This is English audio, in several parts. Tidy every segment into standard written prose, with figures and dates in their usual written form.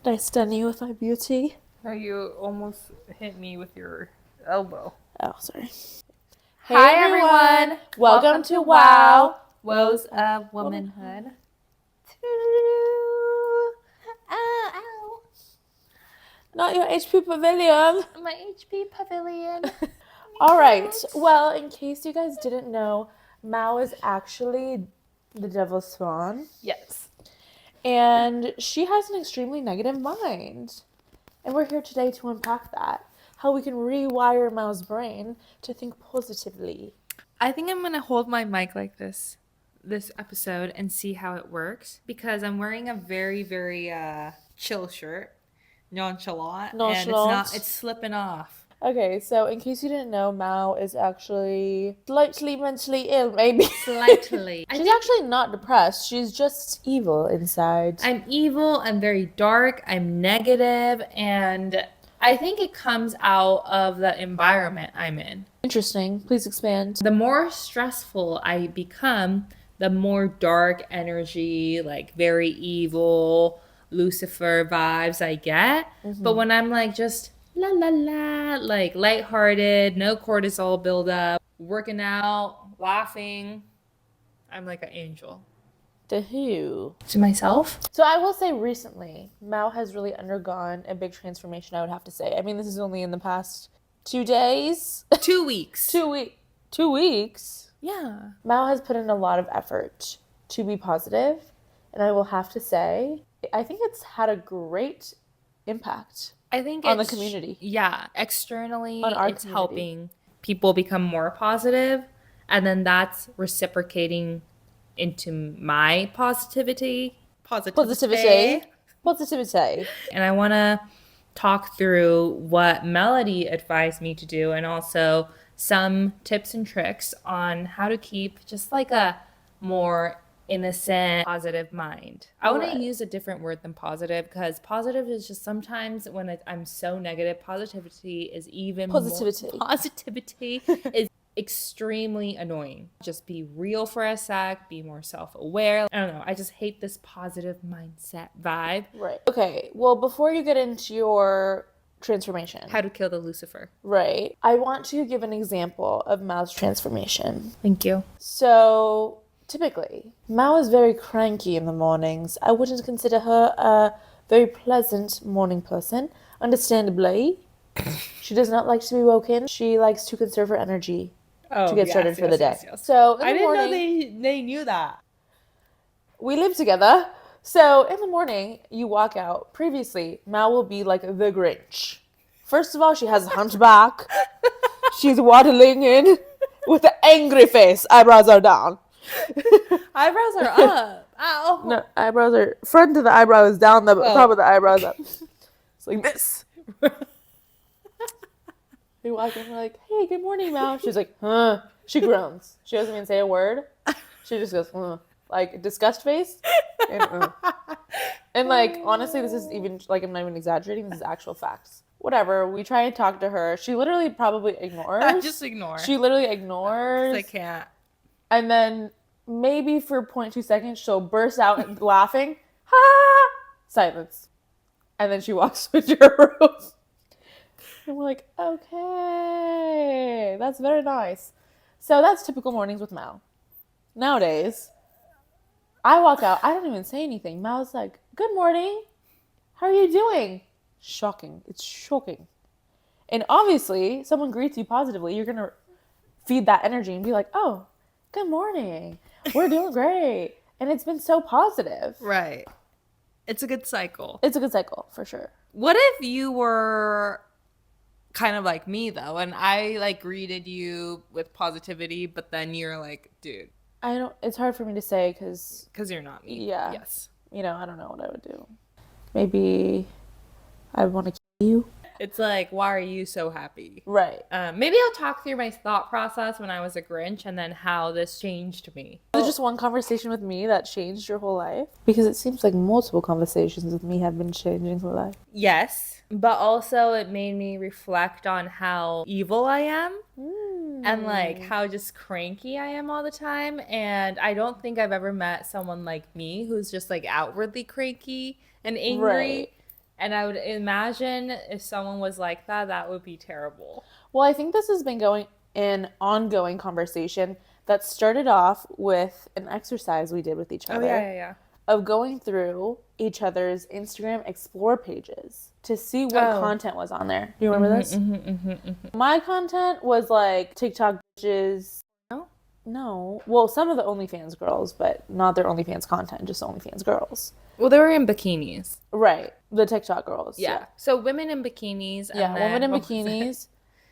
Did I stun you with my beauty? No, you almost hit me with your elbow. Oh, sorry. Hi, everyone. Welcome to Wow, Woes of Womanhood. Ow, ow. Not your HP pavilion. My HP pavilion. All right. Well, in case you guys didn't know, Mao is actually the devil's spawn. Yes. And she has an extremely negative mind. And we're here today to unpack that. How we can rewire Mao's brain to think positively. I think I'm going to hold my mic like this episode and see how it works, because I'm wearing a very, very chill shirt. Nonchalant. And it's slipping off. Okay, so in case you didn't know, Mao is actually slightly mentally ill, maybe. Slightly. She's actually not depressed. She's just evil inside. I'm evil. I'm very dark. I'm negative. And I think it comes out of the environment I'm in. Interesting. Please expand. The more stressful I become, the more dark energy, like very evil, Lucifer vibes I get. Mm-hmm. But when I'm like just la la la, like lighthearted, no cortisol buildup, working out, laughing, I'm like an angel. To who? To myself? So I will say recently, Mao has really undergone a big transformation, I would have to say. I mean, this is only in the past 2 days. 2 weeks. 2 weeks? Yeah. Mao has put in a lot of effort to be positive, and I will have to say, I think it's had a great impact. I think on the community. Yeah, externally, on our it's community. Helping people become more positive, and then that's reciprocating into my positivity. Positivity. And I want to talk through what Melody advised me to do, and also some tips and tricks on how to keep just like a more innocent, positive mind. I want to use a different word than positive, because positive is just sometimes when I'm so negative, positivity is even more. Positivity is extremely annoying. Just be real for a sec, be more self-aware. I don't know. I just hate this positive mindset vibe. Right. Okay. Well, before you get into your transformation. How to kill the Lucifer. Right. I want to give an example of Mao's transformation. Thank you. So typically, Mao is very cranky in the mornings. I wouldn't consider her a very pleasant morning person, understandably. She does not like to be woken. She likes to conserve her energy to get started for the day. Yes. So I didn't know they knew that. We live together. So in the morning, you walk out. Previously, Mao will be like the Grinch. First of all, she has a hunchback. She's waddling in with an angry face. Eyebrows are down. Eyebrows are up. Ow. No, eyebrows are front of the eyebrow is down, the top of the eyebrows up. It's like this. We walk in, we're like, hey, good morning, Mao. She's like, huh. She groans. She doesn't even say a word. She just goes, huh. Like, disgust face. And like, honestly, this is even, like, I'm not even exaggerating. This is actual facts. Whatever. We try and talk to her. She literally probably ignores. I just ignore. She literally ignores. I can't. And then maybe for 0.2 seconds, she'll burst out and laughing. Ha! Silence. And then she walks into her room. And we're like, okay, that's very nice. So that's typical mornings with Mao. Nowadays, I walk out, I don't even say anything. Mao's like, good morning. How are you doing? Shocking. It's shocking. And obviously, someone greets you positively, you're going to feed that energy and be like, oh, good morning. We're doing great. And it's been so positive. Right. It's a good cycle. It's a good cycle, for sure. What if you were kind of like me, though, and I like greeted you with positivity, but then you're like, dude. It's hard for me to say because you're not me. Yeah. Yes. I don't know what I would do. Maybe I want to kill you. It's like, why are you so happy? Right. Maybe I'll talk through my thought process when I was a Grinch and then how this changed me. Was it just one conversation with me that changed your whole life? Because it seems like multiple conversations with me have been changing your life. Yes. But also it made me reflect on how evil I am. And like how just cranky I am all the time. And I don't think I've ever met someone like me who's just like outwardly cranky and angry. Right. And I would imagine if someone was like that, that would be terrible. Well, I think this has been going an ongoing conversation that started off with an exercise we did with each Oh, yeah, other yeah, yeah. of going through each other's Instagram explore pages to see what Oh. content was on there. Do you remember this? My content was like TikTok bitches. No? No. Well, some of the OnlyFans girls, but not their OnlyFans content, just OnlyFans girls. Well, they were in bikinis. Right. The TikTok girls. Yeah. So women in bikinis. Yeah, And then, women in what was it? bikinis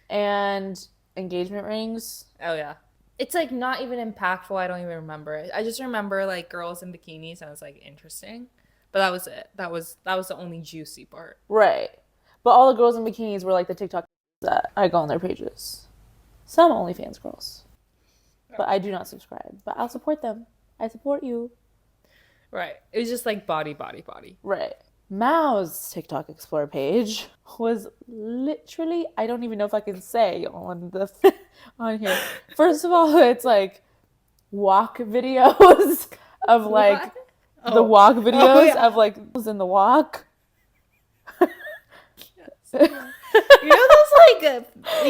and engagement rings. Oh, yeah. It's like not even impactful. I don't even remember it. I just remember like girls in bikinis. And I was like, interesting. But that was it. That was the only juicy part. Right. But all the girls in bikinis were like the TikTok that I go on their pages. Some OnlyFans girls. But I do not subscribe. But I'll support them. I support you. Right. It was just like body, body, body. Right. Mao's TikTok Explore page was literally, I don't even know if I can say on the on here. First of all, it's like walk videos of like What? the walk videos yeah. of like in the walk. You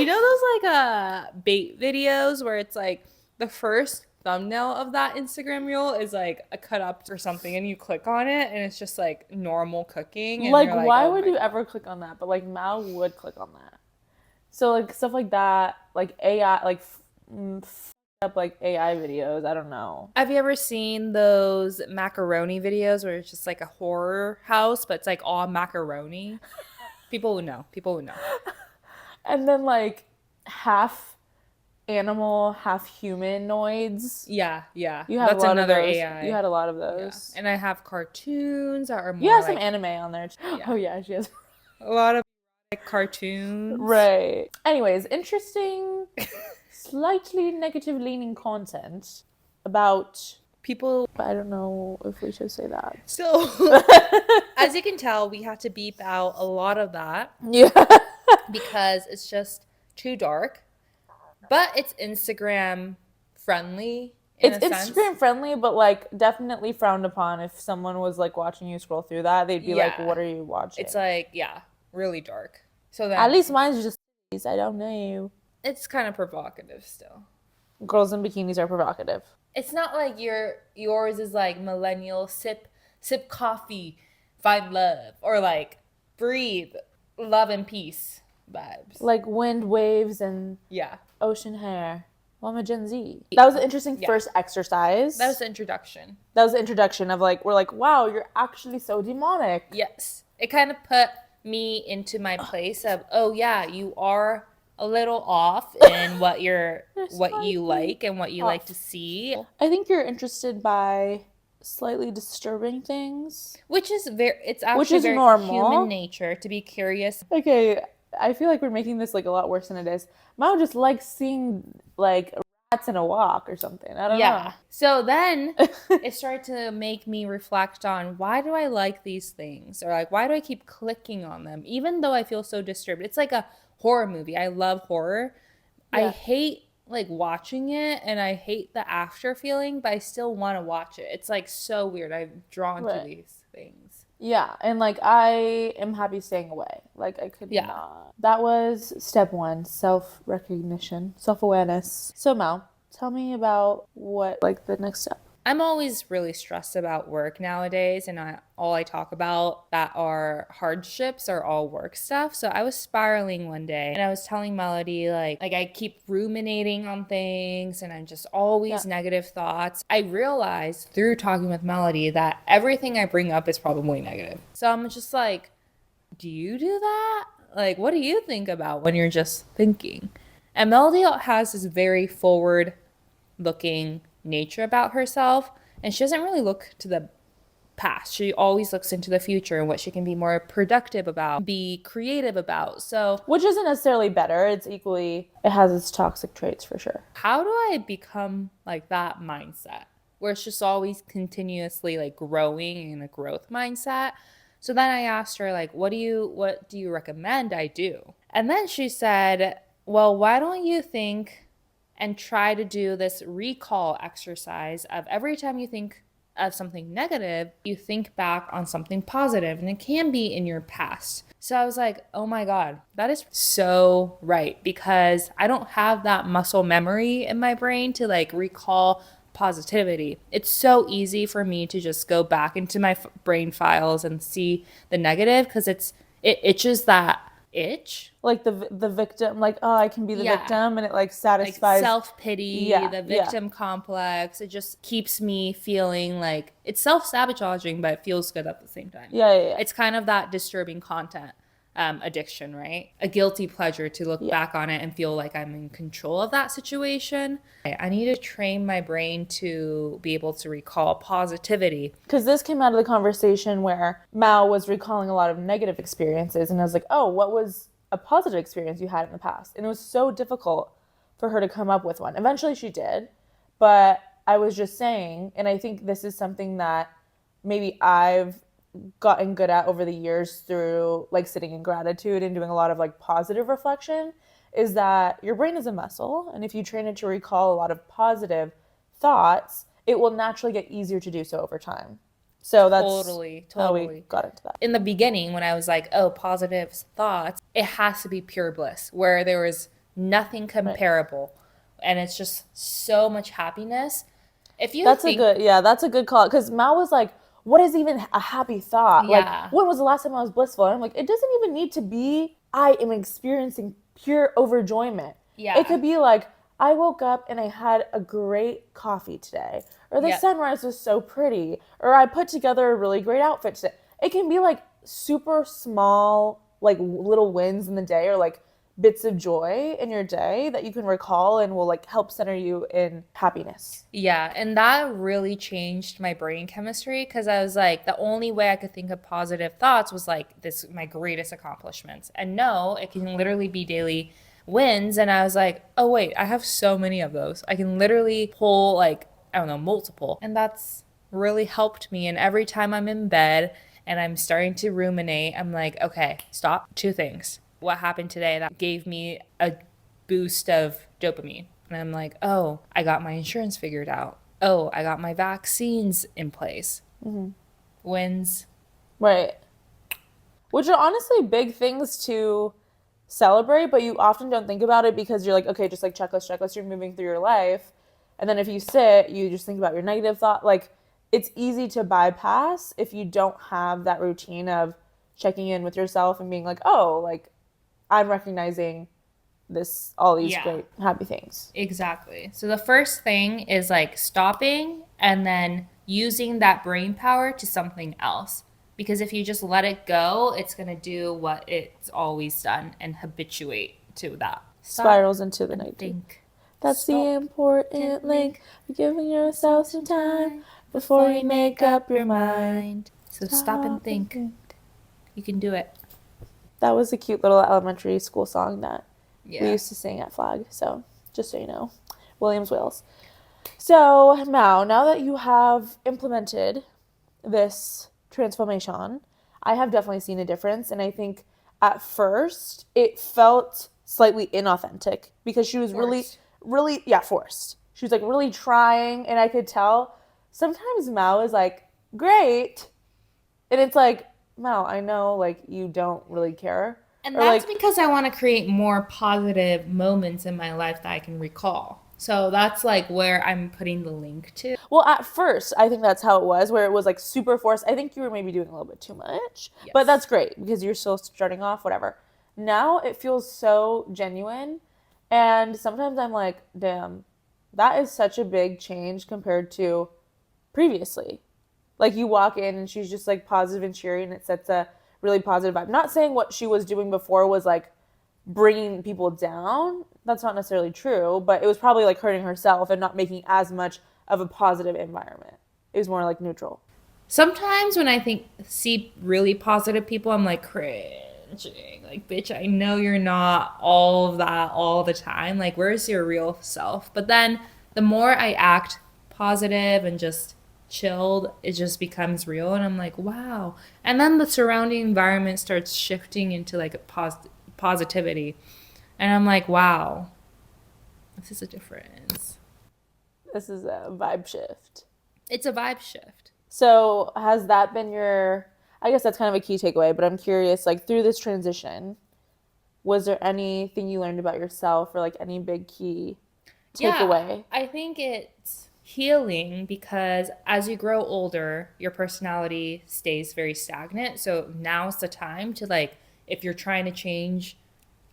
know those bait videos where it's like the first thumbnail of that Instagram reel is like a cut up or something and you click on it and it's just like normal cooking and Like, you're like, why oh would my you God. ever click on that? But like Mao would click on that. So like stuff like that, like AI, like up like AI videos. I don't know. Have you ever seen those macaroni videos where it's just like a horror house but it's like all macaroni? People would know. People would know. And then like half animal, half humanoids. Yeah, yeah. You have That's a lot another of those. AI. You had a lot of Yeah. those. And I have cartoons that are You more have some like anime on there. Yeah. Oh yeah, she has. a lot of like cartoons. Right. Anyways, interesting, slightly negative leaning content about. People. But I don't know if we should say that. So, as you can tell, we had to beep out a lot of that Yeah. because it's just too dark. But it's Instagram friendly in It's a sense. Instagram friendly, but like definitely frowned upon if someone was like watching you scroll through that. They'd be like, Yeah. "What are you watching?" It's like, yeah, really dark. So then At least mine's just. I don't know. it's kind of provocative still. Girls in bikinis are provocative. It's not like yours is like millennial sip coffee, find love, or like breathe, love and peace vibes. Like wind, waves, and Yeah. ocean hair. Well, I'm a Gen Z. That was an interesting first exercise. That was the introduction. That was the introduction of like, we're like, wow, you're actually so demonic. Yes. It kind of put me into my place of, oh yeah, you are a little off in what you like and what you like to see. I think you're interested by slightly disturbing things. Which is it's actually Which is very normal. human nature to be curious. Okay, I feel like we're making this like a lot worse than it is. Mao just likes seeing like rats in a walk or something. I don't know. So then it started to make me reflect on why do I like these things? Or like why do I keep clicking on them? Even though I feel so disturbed. It's like a horror movie. I love horror. Yeah. I hate like watching it and I hate the after feeling, but I still want to watch it. It's like so weird. I'm drawn to these things. Yeah, and like I am happy staying away. Like I could not. That was step 1, self-recognition, self-awareness. So Mel, tell me about what like the next step. I'm always really stressed about work nowadays, and all I talk about that are hardships are all work stuff. So I was spiraling one day, and I was telling Melody like I keep ruminating on things, and I'm just always negative thoughts. I realized through talking with Melody that everything I bring up is probably negative. So I'm just like, do you do that? Like, what do you think about when you're just thinking? And Melody has this very forward-looking nature about herself, and she doesn't really look to the past. She always looks into the future and what she can be more productive about, be creative about. So, which isn't necessarily better. It's equally, it has its toxic traits for sure. How do I become like that mindset where it's just always continuously like growing in a growth mindset? So then I asked her like, what do you recommend I do? And then she said, well, why don't you think and try to do this recall exercise of every time you think of something negative, you think back on something positive, and it can be in your past. So I was like, oh my God, that is so right, because I don't have that muscle memory in my brain to like recall positivity. It's so easy for me to just go back into my brain files and see the negative because it itches that itch. Like the victim, like, oh, I can be the Yeah, victim, and it like like satisfies. self-pity, Yeah, the yeah, victim complex. It just keeps me feeling like it's self-sabotaging, but it feels good at the same time. yeah, yeah, yeah. It's kind of that disturbing content addiction, right? A guilty pleasure to look Yeah. back on it and feel like I'm in control of that situation. I need to train my brain to be able to recall positivity. Because this came out of the conversation where Mao was recalling a lot of negative experiences, and I was like, oh, what was a positive experience you had in the past? And it was so difficult for her to come up with one. Eventually she did, but I was just saying, and I think this is something that maybe I've gotten good at over the years through like sitting in gratitude and doing a lot of like positive reflection, is that your brain is a muscle, and if you train it to recall a lot of positive thoughts, it will naturally get easier to do so over time. So that's Totally, how we totally. got into that. In the beginning, when I was like, oh, positive thoughts, it has to be pure bliss, where there was nothing Right. comparable. And it's just so much happiness. If you That's a think, good, yeah, that's a good call. Because Mal was like, what is even a happy thought? Like, yeah, when was the last time I was blissful? And I'm like, it doesn't even need to be, I am experiencing pure overjoyment. It yeah, could be like, I woke up and I had a great coffee today, or the yep, sunrise was so pretty, or I put together a really great outfit today. It can be like super small, like little wins in the day, or like bits of joy in your day that you can recall and will like help center you in happiness. yeah. And that really changed my brain chemistry because I was like, the only way I could think of positive thoughts was like this, my greatest accomplishments. And no, it can literally be daily wins. And I was like, oh, wait, I have so many of those. I can literally pull like, I don't know, multiple. And that's really helped me. And every time I'm in bed and I'm starting to ruminate, I'm like, okay, stop. Two things. What happened today that gave me a boost of dopamine? And I'm like, oh, I got my insurance figured out. Oh, I got my vaccines in place. Wins. Right. Which are honestly big things to celebrate, but you often don't think about it because you're like, okay, just like checklist, checklist, you're moving through your life. And then if you sit, you just think about your negative thought. Like, it's easy to bypass if you don't have that routine of checking in with yourself and being like, oh, like, I'm recognizing all these Yeah, great, happy things. exactly. So the first thing is like stopping and then using that brain power to something else. Because if you just let it go, it's going to do what it's always done and habituate to that. Stop Spirals into the and night. think. That's the Stop important and link. think. Giving yourself some time before Before you you make make up up your your mind. mind. So stop and Stop and think. think. You can do it. That was a cute little elementary school song that we Yeah. used to sing at Flag. So, just so you know, Williams, Wales. So, now that you have implemented this transformation, I have definitely seen a difference. And I think at first it felt slightly inauthentic because she was really, Forced. really, yeah, forced. She was like really trying. And I could tell sometimes Mao is like, great. And it's like, Mao, I know like you don't really care. And Or that's like, because I want to create more positive moments in my life that I can recall. So that's like where I'm putting the link to. well, at first, I think that's how it was, where it was like super forced. I think you were maybe doing a little bit too much, but Yes. that's great because you're still starting off, whatever. Now it feels so genuine. And sometimes I'm like, damn, that is such a big change compared to previously. Like you walk in and she's just like positive and cheery and it sets a really positive vibe. Not saying what she was doing before was like bringing people down. That's not necessarily true, but it was probably like hurting herself and not making as much of a positive environment. It was more like neutral. Sometimes when I think see really positive people, I'm like cringing. Like, bitch, I know you're not all of that all the time. Like, where's your real self? But then the more I act positive and just chilled, it just becomes real. And I'm like, wow. And then the surrounding environment starts shifting into like a positivity. And I'm like, wow, this is a difference. This is a vibe shift. It's a vibe shift. So has that been your, I guess that's kind of a key takeaway, but I'm curious, like through this transition, was there anything you learned about yourself or like any big key Yeah, takeaway? I think it's healing because as you grow older, your personality stays very stagnant. So now's the time to like, if you're trying to change,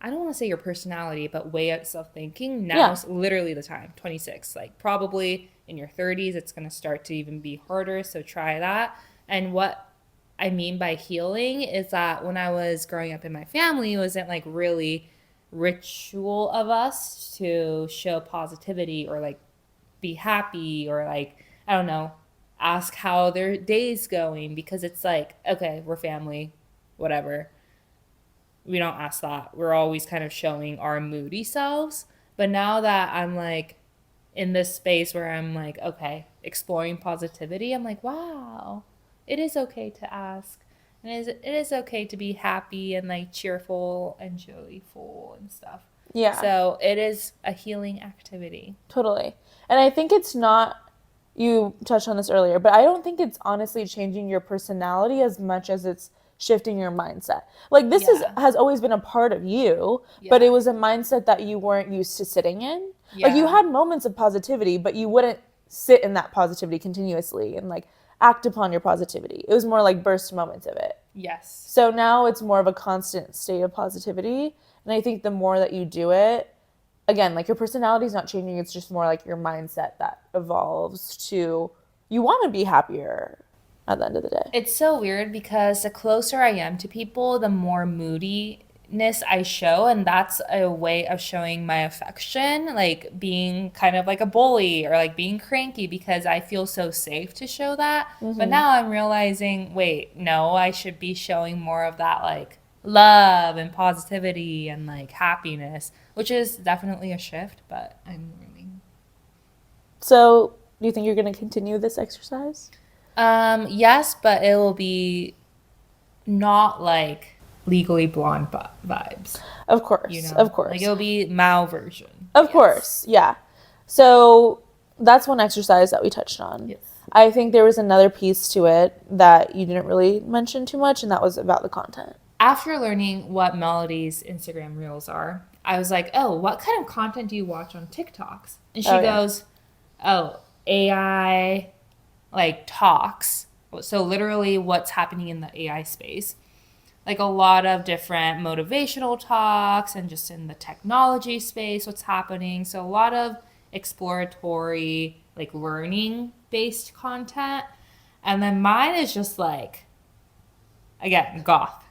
I don't want to say your personality, but way of thinking, Yeah. now's literally the time, 26. Like probably in your 30s, it's going to start to even be harder. So try that. And what I mean by healing is that when I was growing up in my family, it wasn't like really ritual of us to show positivity or like be happy or like, I don't know, ask how their day's going because it's like, okay, we're family, whatever. We don't ask that. We're always kind of showing our moody selves. But now that I'm like in this space where I'm like, okay, exploring positivity, I'm like, wow, it is okay to ask. And it is okay to be happy and like cheerful and joyful and stuff. Yeah. So it is a healing activity. Totally. And I think it's not, you touched on this earlier, but I don't think it's honestly changing your personality as much as it's shifting your mindset. Like this is Yeah. has always been a part of you, but it Yeah. was a mindset that you weren't used to sitting in. Like you Yeah. had moments of positivity, but you wouldn't sit in that positivity continuously and like act upon your positivity. It was more like burst moments of it. Yes. So now it's more of a constant state of positivity. And I think the more that you do it, again, like your personality is not changing. It's just more like your mindset that evolves to you want to be happier at the end of the day. It's so weird because the closer I am to people, the more moodiness I show. And that's a way of showing my affection, like being kind of like a bully or like being cranky because I feel so safe to show that. But Mm-hmm. now I'm realizing, wait, no, I should be showing more of that like love and positivity and like happiness, which is definitely a shift, but I'm learning. So, do you think you're going to continue this exercise? Yes, but it will be not like legally blonde vibes, Of you course, know? of Like course, it'll be Mao version. of Yes. course, yeah. So, that's one exercise that we touched on. Yes. I think there was another piece to it that you didn't really mention too much, and that was about the content. After learning what Melody's Instagram reels are, I was like, oh, what kind of content do you watch on TikToks? And she Oh, yeah. goes, oh, AI like talks. So literally what's happening in the AI space. Like a lot of different motivational talks and just in the technology space, what's happening. So a lot of exploratory, like learning based content. And then mine is just like, again, goth.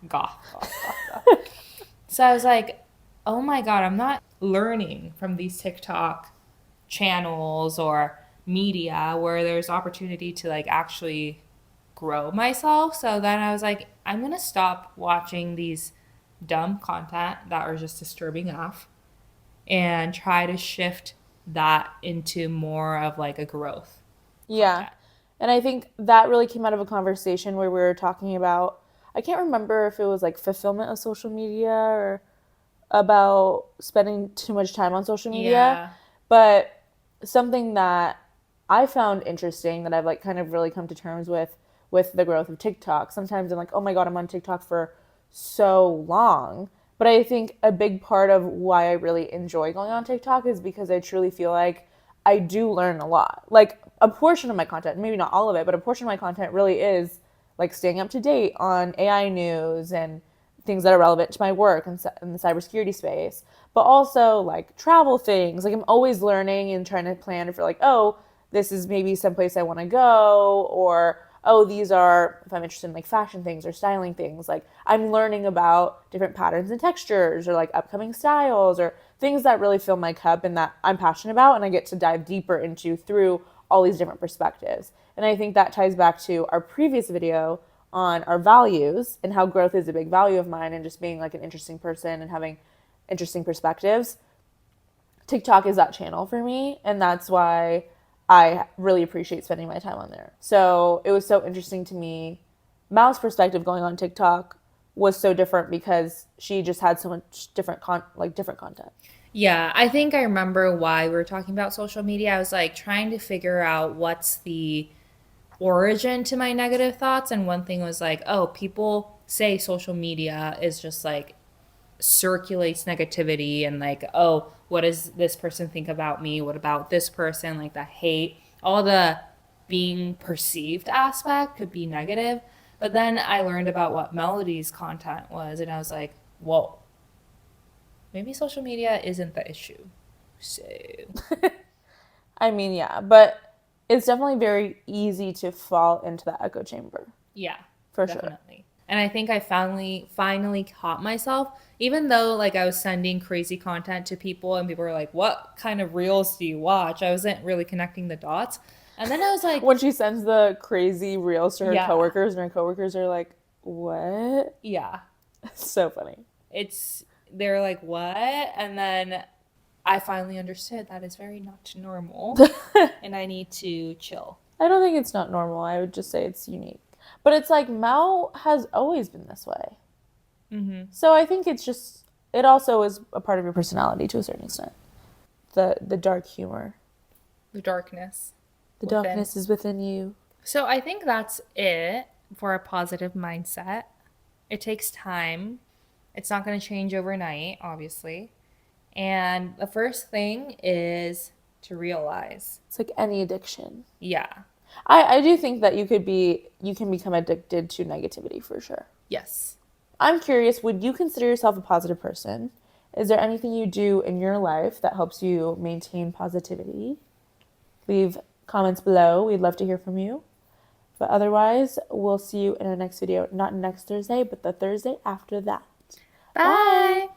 So I was like, oh my God, I'm not learning from these TikTok channels or media where there's opportunity to like actually grow myself. So then I was like, I'm gonna stop watching these dumb content that are just disturbing enough and try to shift that into more of like a growth Yeah. content. And I think that really came out of a conversation where we were talking about, I can't remember if it was like fulfillment of social media or about spending too much time on social media, Yeah. but something that I found interesting that I've like kind of really come to terms with the growth of TikTok. Sometimes I'm like, "Oh my God, I'm on TikTok for so long." But I think a big part of why I really enjoy going on TikTok is because I truly feel like I do learn a lot. Like a portion of my content, maybe not all of it, but a portion of my content really is like staying up to date on AI news and things that are relevant to my work in the cybersecurity space, but also like travel things. Like I'm always learning and trying to plan for like, oh, this is maybe someplace I want to go, or oh, these are if I'm interested in like fashion things or styling things. Like I'm learning about different patterns and textures, or like upcoming styles, or things that really fill my cup and that I'm passionate about, and I get to dive deeper into through all these different perspectives. And I think that ties back to our previous video on our values and how growth is a big value of mine and just being like an interesting person and having interesting perspectives. TikTok is that channel for me, and that's why I really appreciate spending my time on there. So it was so interesting to me. Mal's perspective going on TikTok was so different because she just had so much different content. Yeah, I think I remember why we were talking about social media. I was like trying to figure out what's the origin to my negative thoughts. And one thing was like, oh, people say social media is just like circulates negativity and like, oh, what does this person think about me? What about this person? Like the hate, all the being perceived aspect could be negative. But then I learned about what Melody's content was, and I was like, whoa, maybe social media isn't the issue. So, I mean, yeah, but it's definitely very easy to fall into the echo chamber. yeah, For definitely. And I think I finally caught myself, even though like I was sending crazy content to people and people were like, what kind of reels do you watch? I wasn't really connecting the dots. And then I was like, When she sends the crazy reels to her Yeah. coworkers, and her coworkers are like, what? yeah, So funny. they're like, what? And then I finally understood that is very not normal and I need to chill. I don't think it's not normal. I would just say it's unique. But it's like Mel has always been this way. Mm-hmm. So I think it's just, it also is a part of your personality to a certain extent. The dark humor. The darkness. The within. darkness is within you. So I think that's it for a positive mindset. It takes time. It's not going to change overnight, obviously. And the first thing is to realize. It's like any addiction. Yeah. I do think that you can become addicted to negativity for sure. Yes. I'm curious, would you consider yourself a positive person? Is there anything you do in your life that helps you maintain positivity? Leave comments below. We'd love to hear from you. But otherwise, we'll see you in our next video. Not next Thursday, but the Thursday after that. Bye.